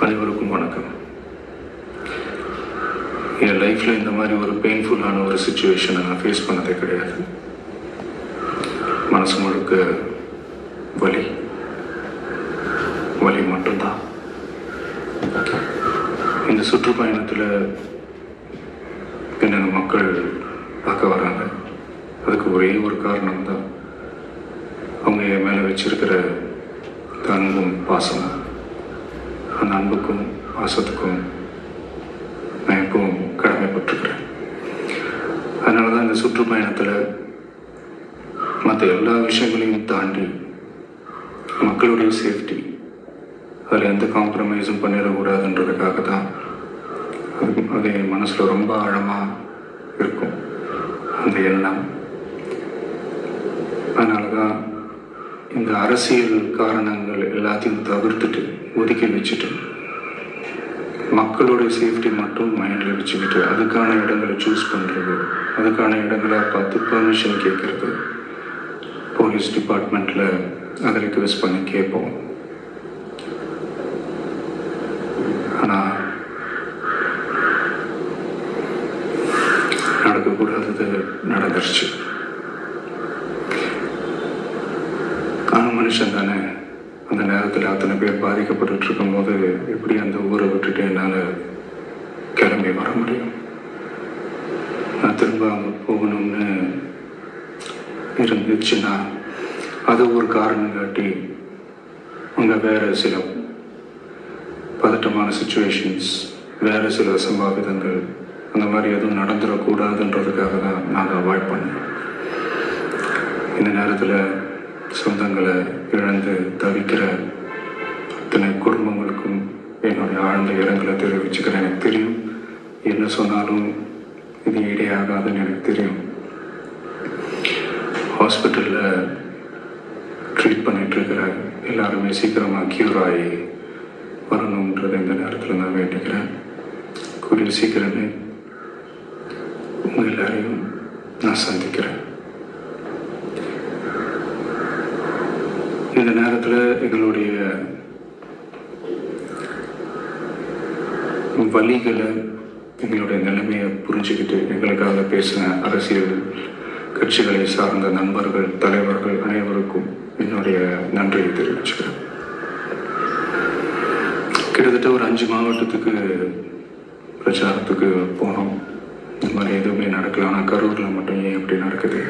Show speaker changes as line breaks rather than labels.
அனைவருக்கும் வணக்கம். என் லைஃப்பில் இந்த மாதிரி ஒரு பெயின்ஃபுல்லான ஒரு சுச்சுவேஷனை நான் ஃபேஸ் பண்ணதே கிடையாது. மனசு முழுக்க வலி வலி மட்டும்தான். இந்த சுற்றுப்பயணத்தில் என்னென்ன மக்கள் பார்க்க வராங்க, அதுக்கு ஒரே ஒரு காரணம் தான் அவங்க என் மேலே வச்சிருக்கிற அன்பும் பாசமும். அந்த அன்புக்கும் பாசத்துக்கும் நான் எப்பவும் கடமைப்பட்டிருக்கிறேன். அதனால தான் இந்த சுற்றுப்பயணத்தில் மற்ற எல்லா விஷயங்களையும் தாண்டி மக்களுடைய சேஃப்டி, அதில் எந்த காம்ப்ரமைஸும் பண்ணிடக்கூடாதுன்றதுக்காக தான் அது என் மனசில் ரொம்ப ஆழமாக இருக்கும் அந்த எண்ணம். அதனால தான் இந்த அரசியல் காரணங்கள் எல்லாத்தையும் தவிர்த்துட்டு ஒதுக்கி வச்சுட்டு மக்களுடைய சேஃப்டி மட்டும் மைண்டில் வச்சுக்கிட்டு அதுக்கான இடங்களை சூஸ் பண்ணுறது, அதுக்கான இடங்களை பார்த்து பெர்மிஷன் கேட்குறது, போலீஸ் டிபார்ட்மெண்ட்டில் அதை ரிக்வெஸ்ட் பண்ணி கேட்போம். ஆனால் நடக்கக்கூடாதது நடந்துருச்சு. ஆனால் மனுஷன் தானே, அந்த நேரத்தில் அத்தனை பேர் பாதிக்கப்பட்டு இருக்கும்போது எப்படி அந்த ஊரை விட்டுட்டு என்னால் கிளம்பி வர முடியும்? நான் திரும்ப அங்கே போகணும்னு இருந்துச்சுன்னா அது ஒரு காரணம் காட்டி அங்கே வேறு சில பதட்டமான சுச்சுவேஷன்ஸ், வேறு சில சம்பாவிதங்கள் அந்த மாதிரி எதுவும் நடந்துடக்கூடாதுன்றதுக்காக தான் நான் அவாய்ட் பண்ணேன். இந்த நேரத்தில் சொந்தங்களை இழந்து தவிக்கிற அத்தனை குடும்பங்களுக்கும் என்னுடைய ஆழ்ந்த இரங்கலை தெரிவிச்சுக்கிறேன். எனக்கு தெரியும், என்ன சொன்னாலும் இது ஈடையாகாதுன்னு எனக்கு தெரியும். ஹாஸ்பிட்டலில் ட்ரீட் பண்ணிகிட்ருக்கிற எல்லாருமே சீக்கிரமாக க்யூர் ஆகி வரணுன்றதை இந்த நேரத்தில் நான் வேண்டிக்கிறேன். கூடிய சீக்கிரமே உங்கள் எல்லாரையும் நான் சந்திக்கிறேன். இந்த நேரத்தில் எங்களுடைய வலிகளை, எங்களுடைய நிலைமையை புரிஞ்சுக்கிட்டு எங்களுக்காக பேசின அரசியல் கட்சிகளை சார்ந்த நண்பர்கள், தலைவர்கள் அனைவருக்கும் என்னுடைய நன்றியை தெரிவிச்சுக்கிறேன். கிட்டத்தட்ட ஒரு 5 மாவட்டத்துக்கு பிரச்சாரத்துக்கு போனோம். இந்த மாதிரி எதுவுமே நடக்கல. ஆனால் கரூரில் மட்டும் ஏன் எப்படி நடக்குது?